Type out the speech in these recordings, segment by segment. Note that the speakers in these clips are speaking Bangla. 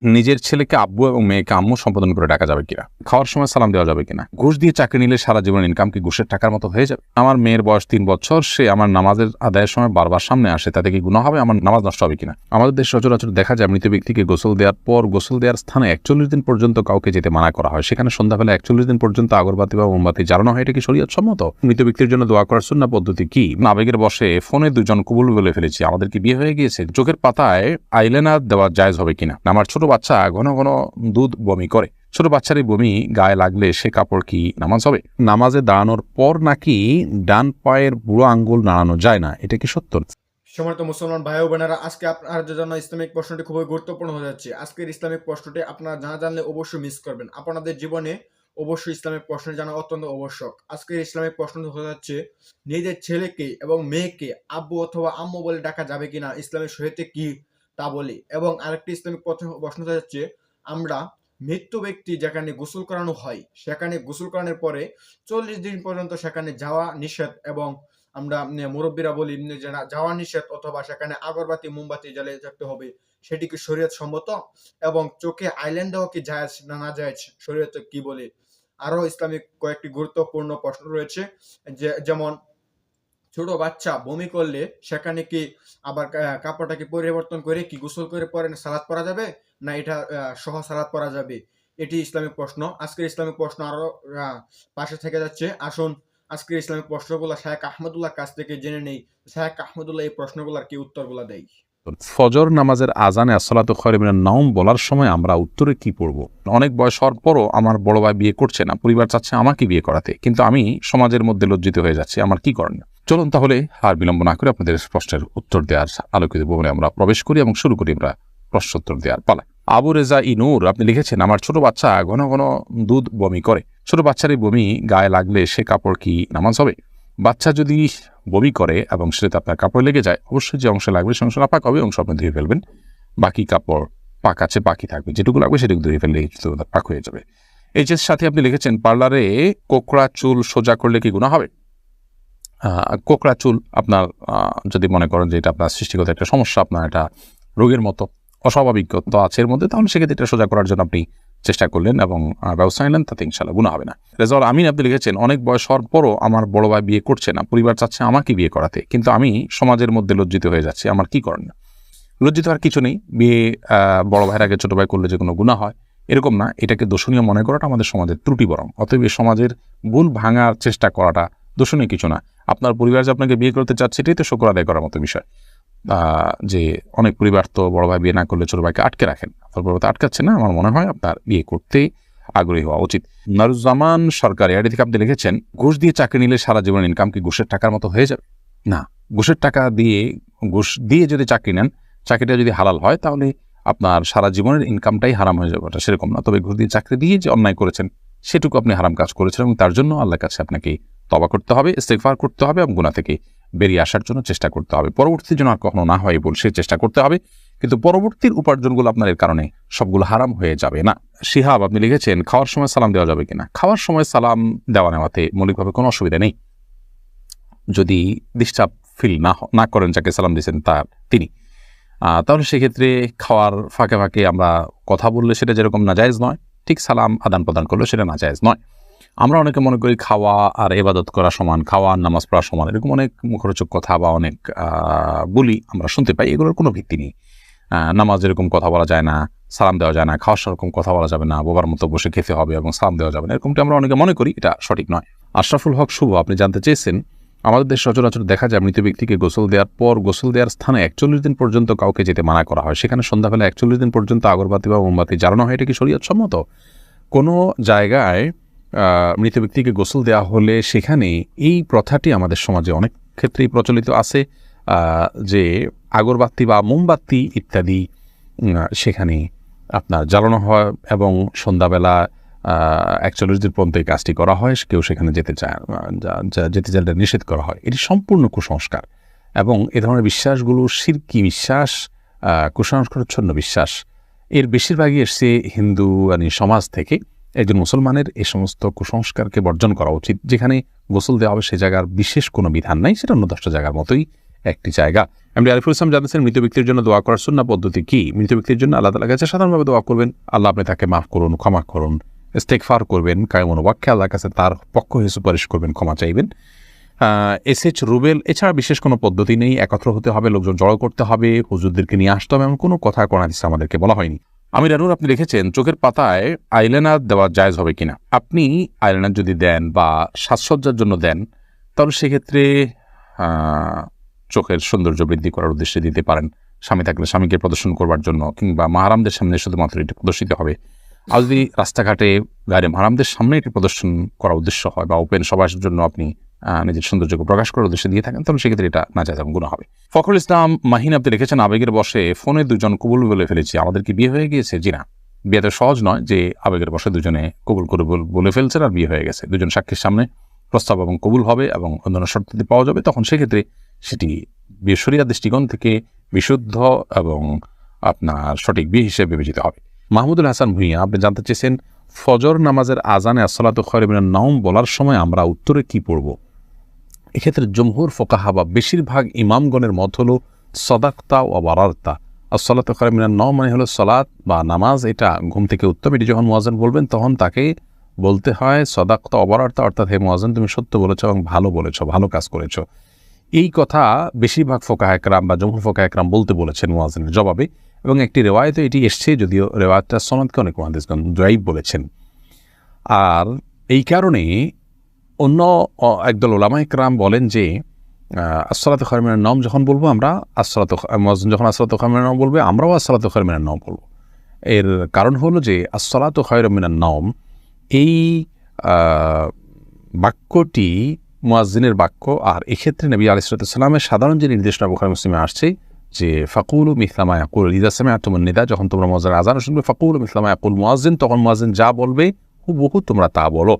নিজের ছেলেকে আব্বু এবং মেয়েকে আম্মু সম্বোধন করে ডাকা যাবে কিনা? খাওয়ার সময় সালাম দেওয়া যাবে কিনা? ঘুষ দিয়ে চাকরি নিলে সারা জীবন ইনকাম কি ঘুষের টাকার মতো হয়ে যাবে? আমার মেয়ের বয়স 3 বছর, সে আমার নামাজের আদায়ের সময় বারবার সামনে আসে, তাতে কি গুনাহ হবে? আমার নামাজ নষ্ট হবে কিনা? আমাদের দেশে সচরাচর দেখা যায় মৃত ব্যক্তিকে গোসল দেওয়ার পর গোসল দেওয়ার স্থানে 41 দিন পর্যন্ত কাউকে যেতে মানা করা হয়। সেখানে সন্ধ্যাবেলা 41 দিন পর্যন্ত আগরবাতি বা মোমবাতি জ্বালানো হয়। এটা কি শরীয়ত সম্মত? মৃত ব্যক্তির জন্য দোয়া করার সুন্নাহ পদ্ধতি কি? আবেগের বশে ফোনে দুজন কবুল বলে ফেলেছি, আমাদের কি বিয়ে হয়ে গিয়েছে? চোখের পাতায় আইলাইনার দেওয়া জায়েজ হবে কিনা? আমার ছোট বাচ্চা ঘন ঘন দুধ বমি করে, ছোট বাচ্চারই বমি গায়ে লাগলে সে কাপড় কি নামাজ হবে? নামাজে দাঁড়ানোর পর নাকি ডান পায়ের বুড়ো আঙ্গুল নাড়ানো যায় না, এটা কি সত্য? সম্মানিত মুসলমান ভাই ও বোনেরা, আজকে আপনাদের জন্য ইসলামিক প্রশ্নটি খুবই গুরুত্বপূর্ণ হয়ে যাচ্ছে। আজকের ইসলামিক প্রশ্নটি আপনারা না জানলে অবশ্যই মিস করবেন। আপনাদের জীবনে অবশ্যই ইসলামিক প্রশ্ন জানা অত্যন্ত আবশ্যক। আজকের ইসলামিক প্রশ্নটি হয়ে যাচ্ছে, নিজের ছেলেকে এবং মেয়েকে আব্বু অথবা আম্মু বলে ডাকা যাবে কিনা, ইসলামের শরীয়তে কি তা বলি। এবং আরেকটি ইসলামিক প্রশ্ন হয়ে যাচ্ছে, আমরা মৃত্যু ব্যক্তি যেখানে গোসল করানো হয় সেখানে গোসল করানোর পরে 40 দিন পর্যন্ত সেখানে যাওয়া নিষেধ, এবং আমরা মুরব্বীরা বলি যে যাওয়া নিষেধ, অথবা সেখানে আগরবাতি মোমবাতি জ্বালিয়ে থাকতে হবে। সেটি কি শরীয়ত সম্মত? এবং চোখে আইল্যান্ড দেওয়া কি জায়েজ না না জায়েজ, শরীয়ত কি বলে? আরো ইসলামিক কয়েকটি গুরুত্বপূর্ণ প্রশ্ন রয়েছে, যেমন ছোট বাচ্চা বমি করলে সেখানে কি আবার কাপড়টাকে পরিবর্তন করে কি গোসল করে পরে সালাত পরা যাবে, না এটা সহ সালাত পরা যাবে? এটি ইসলামিক প্রশ্ন। আজকের ইসলামিক প্রশ্ন আরো পাশে থেকে যাচ্ছে। আসুন আজকের ইসলামিক প্রশ্নগুলো শায়েখ আহমদুল্লাহ কাছ থেকে জেনে নেই, শায়েখ আহমদুল্লাহ এই প্রশ্নগুলোর কি উত্তরগুলো দেয়। ফজর নামাজের আজানে আসসালাতু খায়রুম মিনান নাওম বলার সময় আমরা উত্তরে কি পড়ব? অনেক বয়স হওয়ার পরও আমার বড় ভাই বিয়ে করছে না, পরিবার চাচ্ছে আমাকে বিয়ে করাতে, কিন্তু আমি সমাজের মধ্যে লজ্জিত হয়ে যাচ্ছি, আমার কি করণীয়? চলুন তাহলে আর বিলম্ব না করে আপনাদের প্রশ্নের উত্তর দেওয়ার আলোকিত ভবনে আমরা প্রবেশ করি এবং শুরু করি আমরা প্রশ্নোত্তর দেওয়ার পালা। আবু রেজা ইনুর আপনি লিখেছেন, আমার ছোট বাচ্চা ঘন ঘন দুধ বমি করে, ছোট বাচ্চারই বমি গায়ে লাগলে সে কাপড় কি নামাজ হবে? বাচ্চা যদি বমি করে এবং সেটাতে আপনার কাপড় লেগে যায়, অবশ্যই যে অংশ লাগবে সে অংশ নাপাক হবে, অংশ আপনি ধুয়ে ফেলবেন, বাকি কাপড় পাক আছে বাকি থাকবে, যেটুকু লাগবে সেটুকু ধুয়ে ফেললে পাক হয়ে যাবে। এই যে সাথে আপনি লিখেছেন, পার্লারে কোকড়া চুল সোজা করলে কি গুনাহ হবে? কোকড়া চুল আপনার যদি মনে করেন যে এটা আপনার সৃষ্টিগত একটা সমস্যা, আপনার এটা রোগের মতো অস্বাভাবিকত্ব আছে এর মধ্যে, তাহলে সেক্ষেত্রে এটা সোজা করার জন্য আপনি চেষ্টা করলেন এবং ব্যবস্থা নিলেন, তাতে ইনশাআল্লাহ গুনাহ হবে না। রেজাউল আমিন আপনি লিখেছেন, অনেক বয়স হওয়ার পরও আমার বড় ভাই বিয়ে করছে না, পরিবার চাচ্ছে আমাকে বিয়ে করাতে, কিন্তু আমি সমাজের মধ্যে লজ্জিত হয়ে যাচ্ছি, আমার কি করণীয়? লজ্জিত হওয়ার কিছু নেই। বিয়ে বড় ভাইয়ের আগে ছোট ভাই করলে যে কোনো গুনাহ হয় এরকম না, এটাকে দোষণীয় মনে করাটা আমাদের সমাজের ত্রুটি বরং। অতএব সমাজের ভুল ভাঙার চেষ্টা করাটা দোষণীয় কিছু না। আপনার পরিবার যে আপনাকে বিয়ে করতে চাচ্ছে এটাই তো শুকর আদায় করার মতো বিষয়। যে অনেক পরিবার তো বড় ভাই বিয়ে না করলে ছোট ভাইকে আটকে রাখেন, আপনার পরিবার আটকাচ্ছে না, আমার মনে হয় আপনার বিয়ে করতে আগ্রহী হওয়া উচিত। নারুজ্জামান সরকার এটি থেকে আপনি লিখেছেন, ঘুষ দিয়ে চাকরি নিলে সারা জীবন ইনকাম কি ঘুষের টাকার মতো হয়ে যাবে? না, ঘুষের টাকা দিয়ে ঘুষ দিয়ে যদি চাকরি নেন, চাকরিটা যদি হালাল হয় তাহলে আপনার সারা জীবনের ইনকামটাই হারাম হয়ে যাবে, ওটা সেরকম না। তবে ঘুষ দিয়ে চাকরি দিয়ে যে অন্যায় করেছেন সেটুকু আপনি হারাম কাজ করেছেন এবং তার জন্য আল্লাহর কাছে আপনাকে তওবা করতে হবে, ইস্তেগফার করতে হবে এবং গুনাহ থেকে বেরিয়ে আসার জন্য চেষ্টা করতে হবে। পরবর্তী যেন আর কখনো না হয় বল সে চেষ্টা করতে হবে, কিন্তু পরবর্তীর উপার্জনগুলো আপনার এর কারণে সবগুলো হারাম হয়ে যাবে না। শিহাব আপনি লিখেছেন, খাওয়ার সময় সালাম দেওয়া যাবে কিনা? খাওয়ার সময় সালাম দেওয়া নেওয়াতে মৌলিকভাবে কোনো অসুবিধা নেই, যদি ডিস্টার্ব ফিল না করেন যাকে সালাম দিয়েছেন তিনি, তাহলে সেক্ষেত্রে খাওয়ার ফাঁকে ফাঁকে আমরা কথা বললে সেটা যেরকম নাজায়েজ নয়, ঠিক সালাম আদান প্রদান করলে সেটা নাজায়েজ নয়। আমরা অনেকে মনে করি খাওয়া আর ইবাদত করা সমান, খাওয়া আর নামাজ পড়া সমান, এরকম অনেক মুখরোচক কথা বা অনেক বলি আমরা শুনতে পাই, এগুলোর কোনো ভিত্তি নেই। নামাজ এরকম কথা বলা যায় না, সালাম দেওয়া যায় না, খাওয়ার সেরকম কথা বলা যাবে না, বোবার মতো বসে খেতে হবে এবং সালাম দেওয়া যাবে না, এরকমটা আমরা অনেকে মনে করি, এটা সঠিক নয়। আশরাফুল হক শুভ আপনি জানতে চেয়েছেন, আমাদের দেশ সচরাচর দেখা যায় মৃত ব্যক্তিকে গোসল দেওয়ার পর গোসল দেওয়ার স্থানে 41 দিন পর্যন্ত কাউকে যেতে মানা করা হয়, সেখানে সন্ধ্যাবেলা 41 দিন পর্যন্ত আগরবাতি বা মোমবাতি জ্বালানো হয়, এটা কি শরীয়ত সম্মত? কোনো জায়গায় মৃত ব্যক্তিকে গোসল দেওয়া হলে সেখানে এই প্রথাটি আমাদের সমাজে অনেক ক্ষেত্রেই প্রচলিত আছে, যে আগরবাতি বা মোমবাতি ইত্যাদি সেখানে আপনার জ্বালানো হয় এবং সন্ধ্যাবেলা 41 দিন পর্যন্ত এই কাজটি করা হয়, কেউ সেখানে যেতে চাইলে নিষেধ করা হয়। এটি সম্পূর্ণ কুসংস্কার এবং এ ধরনের বিশ্বাসগুলো শিরকি বিশ্বাস, কুসংস্কারচ্ছন্ন বিশ্বাস। এর বেশিরভাগই এসছে হিন্দু সমাজ থেকে। একজন মুসলমানের এই সমস্ত কুসংস্কারকে বর্জন করা উচিত। যেখানে গোসল দেওয়া হবে সে জায়গার বিশেষ কোনো বিধান নাই, সেটা অন্য 10টা জায়গার মতোই একটি জায়গা। এমডি আরিফুল ইসলাম জানতেছেন মৃত ব্যক্তির জন্য দোয়া করার সুন্নাহ পদ্ধতি কি? মৃত ব্যক্তির জন্য আল্লাহ তাআলার কাছে সাধারণভাবে দোয়া করবেন, আল্লাহ আপনি তাকে মাফ করুন, ক্ষমা করুন, ইস্তেগফার করবেন, কায়মন ওয়াক্যে আল্লাহর কাছে তার পক্ষ হয়ে সুপারিশ করবেন, ক্ষমা চাইবেন। এসএইচ রুবেল এছাড়া বিশেষ কোনো পদ্ধতি নেই, একত্র হতে হবে, লোকজন জড়ো করতে হবে, হুজুরদেরকে নিয়ে আসতে হবে, এমন কোনো কথা কোরআন হাদিসে আমাদেরকে বলা হয়নি। আমির আনুর আপনি লিখেছেন চোখের পাতায় আইলাইনার দেওয়া জায়েজ হবে কিনা? আপনি আইলাইনার যদি দেন বা সাজসজ্জার জন্য দেন তাহলে সেক্ষেত্রে চোখের সৌন্দর্য বৃদ্ধি করার উদ্দেশ্যে দিতে পারেন। স্বামী থাকলে স্বামীকে প্রদর্শন করবার জন্য, কিংবা মাহারামদের সামনে শুধুমাত্র এটি প্রদর্শিত হবে। আর যদি রাস্তাঘাটে গায়ে মাহারামদের সামনে এটি প্রদর্শন করার উদ্দেশ্য হয় বা ওপেন সবার জন্য আপনি নিজের সৌন্দর্যকে প্রকাশ করার উদ্দেশ্যে দিয়ে থাকেন, তাহলে সেক্ষেত্রে এটা না যায় এবং গুনাহ হবে। ফখরুল ইসলাম মাহিন আপনি লিখেছেন আবেগের বশে ফোনে দুজন কবুল বলে ফেলেছি, আমাদের কি বিয়ে হয়ে গিয়েছে? জি না, বিয়ে তো সহজ নয় যে আবেগের বশে দুজনে কবুল করে বলে ফেলছেন আর বিয়ে হয়ে গেছে। দুজন সাক্ষীর সামনে প্রস্তাব এবং কবুল হবে এবং অন্যান্য শর্তাদি পাওয়া যাবে, তখন সেক্ষেত্রে সেটি শরিয়ার দৃষ্টিকোণ থেকে বিশুদ্ধ এবং আপনার সঠিক বিয়ে হিসেবে বিবেচিত হবে। মাহমুদুল হাসান ভুঁইয়া আপনি জানতে চেয়েছেন ফজর নামাজের আজানে আসসালাতু খায়রুম মিনান নাওম বলার সময় আমরা উত্তরে কি পড়ব? এক্ষেত্রে জমহুর ফোকাহা বা বেশিরভাগ ইমামগণের মত হলো সদাকতা ও বারারতা। আসসালাতু খায়রুম মিনান নাওম মানে হলো সলাত বা নামাজ, এটা ঘুম থেকে উত্তম। এটি যখন মুয়াজ্জিন বলবেন তখন তাকে বলতে হয় সদাকতা ও বারারতা, অর্থাৎ হে মুয়াজ্জিন তুমি সত্য বলেছ এবং ভালো বলেছ, ভালো কাজ করেছ। এই কথা বেশিরভাগ ফোকাহা একরাম বা জমহুর ফোকাহা একরাম বলতে বলেছেন মুয়াজ্জিনের জবাবে, এবং একটি রেওয়ায়েতে এটি এসছে, যদিও রেওয়ায়েতটা সনদকে অনেক মুহাদ্দিসগণ দাঈফ বলেছেন। আর এই কারণে অন্য একদল উলামা ইকরাম বলেন যে আসসালাতু খায়রুম মিনান নাওম যখন বলবো আমরা, মুয়াজ্জিন যখন আসসালাতু খায়রুম মিনান নাওম বলবে, আমরাও আসসালাতু খায়রুম মিনান নাওম বলবো। এর কারণ হলো যে আসসালাতু খায়রুম মিনান নাওম এই বাক্যটি মুয়াজ্জিনের বাক্য, আর এক্ষেত্রে নবী আলাইহিস সালামের সাধারণ যে নির্দেশনা বুখারী মুসলিমে আসছে যে ফাকুলু মিসলা মা ইয়াকুল ইযা সামি'তুমুন নিদা, যখন তোমরা মুয়াজ্জিনের আযান শুনবে ফাকুলু মিসলা মা ইয়াকুল মুয়াজ্জিন, তখন মুয়াজ্জিন যা বলবে হুবহু তোমরা তা বলো।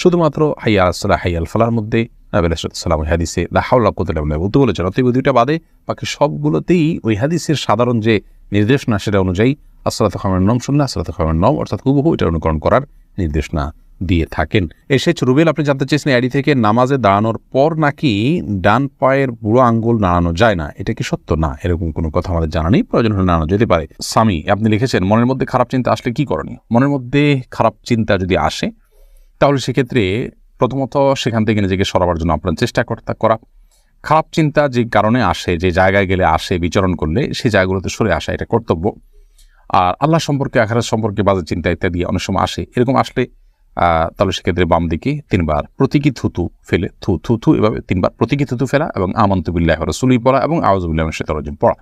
শুধুমাত্র হাইয়া আলাস সালাহ হাইয়া আল ফালাহর মধ্যে নবী আলাইহিস সালাম ওই হাদিসে লা হাওলা ওয়া কুওয়াতা ইল্লা বিল্লাহ বলতে বলেছেন। অতএব দুইটা বাদে বাকি সবগুলোতেই ওই হাদিসের সাধারণ যে নির্দেশনা সেটা অনুযায়ী আসসালাতু খায়রুম মিনান নাওম শুনলে আসসালাতু খায়রুম মিনান নাওম অর্থাৎ হুবহু এটা অনুকরণ করার নির্দেশনা দিয়ে থাকেন। এসেছ রুবেল আপনি জানতে চেয়েছেন আইডি থেকে নামাজে দাঁড়ানোর পর নাকি ডান পায়ের বুড়ো আঙ্গুল নাড়ানো যায় না, এটা কি সত্য? না, এরকম কোনো কথা আমাদের জানা নেই, প্রয়োজন হলে নাড়ানো যেতে পারে। সামি আপনি লিখেছেন মনের মধ্যে খারাপ চিন্তা আসলে কি করণীয়? মনের মধ্যে খারাপ চিন্তা যদি আসে তাহলে সেক্ষেত্রে প্রথমত সেখান থেকে নিজেকে সরাবার জন্য আপনার চেষ্টা করা। খারাপ চিন্তা যে কারণে আসে, যে জায়গায় গেলে আসে, বিচরণ করলে সেই জায়গাগুলোতে সরে আসা এটা কর্তব্য। আর আল্লাহ সম্পর্কে, আখিরাত সম্পর্কে বাজে চিন্তা ইত্যাদি অনেক সময় আসে, এরকম আসলে তাহলে সেক্ষেত্রে বাম দিকে 3 বার প্রতীকী থুতু ফেলে থু এভাবে 3 বার প্রতীকী থুতু ফেলা এবং আমানতু বিল্লাহি ওয়া রাসূলিহি পড়া এবং আউযু বিল্লাহি মিনাশ শাইতানির রাজিম পড়া,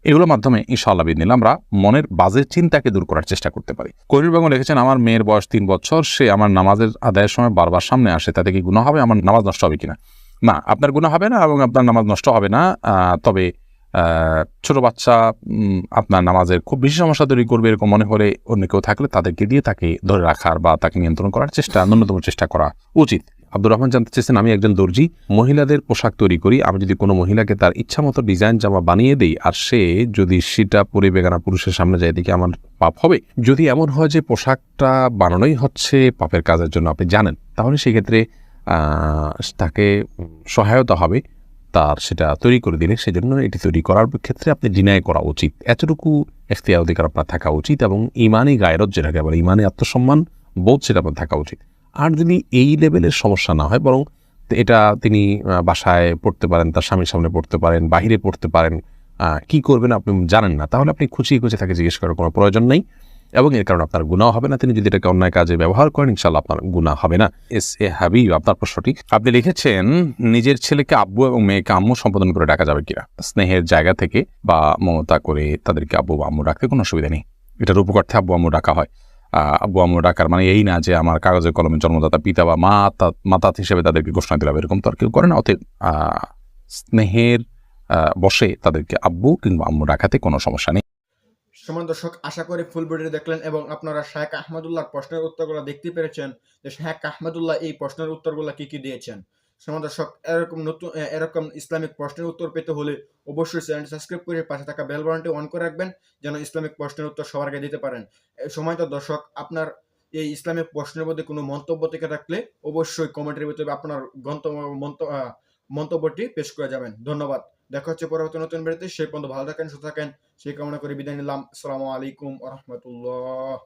এগুলোর মাধ্যমে ইনশাআল্লাহ বিদিনিল্লাহ আমরা মনের বাজে চিন্তাকে দূর করার চেষ্টা করতে পারি। করির বেগম লিখেছেন আমার মেয়ের বয়স 3 বছর, সে আমার নামাজের আদায়ের সময় বারবার সামনে আসে, তাতে কি গুনাহ হবে? আমার নামাজ নষ্ট হবে কিনা? না, আপনার গুনাহ হবে না এবং আপনার নামাজ নষ্ট হবে না। তবে ছোট বাচ্চা আপনার নামাজের খুব বেশি সমস্যা তৈরি করবে এরকম মনে হলে অন্য কেউ থাকলে তাদেরকে দিয়ে তাকে ধরে রাখার বা তাকে নিয়ন্ত্রণ করার ন্যূনতম চেষ্টা করা উচিত। আব্দুর রহমান জানতে চেয়েছেন আমি একজন দর্জি, মহিলাদের পোশাক তৈরি করি, আমি যদি কোনো মহিলাকে তার ইচ্ছা মতো ডিজাইন জামা বানিয়ে দেই আর সে যদি সেটা পরে বেগানা পুরুষের সামনে যায়, দিকে আমার পাপ হবে? যদি এমন হয় যে পোশাকটা বানানোই হচ্ছে পাপের কাজের জন্য আপনি জানেন, তাহলে সেক্ষেত্রে তাকে সহায়তা হবে তার সেটা তৈরি করে দিলে। সেজন্য এটি তৈরি করার ক্ষেত্রে আপনি ডিনাই করা উচিত, এতটুকু এখতিয়ার অধিকার আপনার থাকা উচিত, এবং ইমানি গায়রত যেটাকে বলে ইমানি আত্মসম্মান বোধ সেটা আপনার থাকা উচিত। আর যদি এই লেভেলের সমস্যা না হয়, বরং এটা তিনি বাসায় পড়তে পারেন, তার স্বামীর সামনে পড়তে পারেন, বাহিরে পড়তে পারেন, কি করবেন আপনি জানেন না, তাহলে আপনি খুঁচিয়ে তাকে জিজ্ঞেস করার কোনো প্রয়োজন নেই এবং এর কারণে আপনার গুনাহ হবে না। তিনি যদি এটাকে অন্যায় কাজে ব্যবহার করেন ইনশাআল্লাহ আপনার গুনাহ হবে না। এ হাবিব আপনার প্রশ্নটি আপনি লিখেছেন নিজের ছেলেকে আব্বু এবং মেয়েকে আম্মু সম্বোধন করে ডাকা যাবে কিনা? স্নেহের জায়গা থেকে বা মমতা করে তাদেরকে আব্বু বা আম্মু ডাকতে কোনো অসুবিধা নেই। এটার উপকর্থে আব্বু আম্মু ডাকা হয়। আব্বু আম্মু ডাকার মানে এই না যে আমার কাগজে কলমে জন্মদাতা পিতা বা মাতা হিসেবে তাদেরকে ঘোষণা দিলাম, এরকম তো আর কেউ করে না। অতএব স্নেহের বসে তাদেরকে আব্বু কিংবা আম্মু ডাকাতে কোনো সমস্যা নেই। সমান দর্শক, আশা করি ফুল ভিডিও দেখলেন এবং আপনারা শেখ আহমদুল্লাহর প্রশ্নের উত্তরগুলো দেখতে পেরেছেন যে শেখ আহমদুল্লাহ এই প্রশ্নের উত্তরগুলো কি দিয়েছেন। সমান দর্শক, এরকম ইসলামিক প্রশ্নের উত্তর পেতে হলে অবশ্যই চ্যানেলটি সাবস্ক্রাইব করে পাশে থাকা বেল বাটনটি অন করে রাখবেন যেন ইসলামিক প্রশ্নের উত্তর সবার আগে দিতে পারেন। সময় তো দর্শক, আপনার এই ইসলামিক প্রশ্নের মধ্যে কোনো মন্তব্য থেকে থাকলে অবশ্যই কমেন্টের ভিতরে আপনার মন্তব্যটি পেশ করে যাবেন। ধন্যবাদ। দেখা হচ্ছে পরবর্তী নতুন ভিডিওতে। সেই পর্যন্ত ভালো থাকেন, সুস্থ থাকেন। সেই কামনা করে বিদায় নিলাম। আসসালামু আলাইকুম ওয়া রাহমাতুল্লাহ।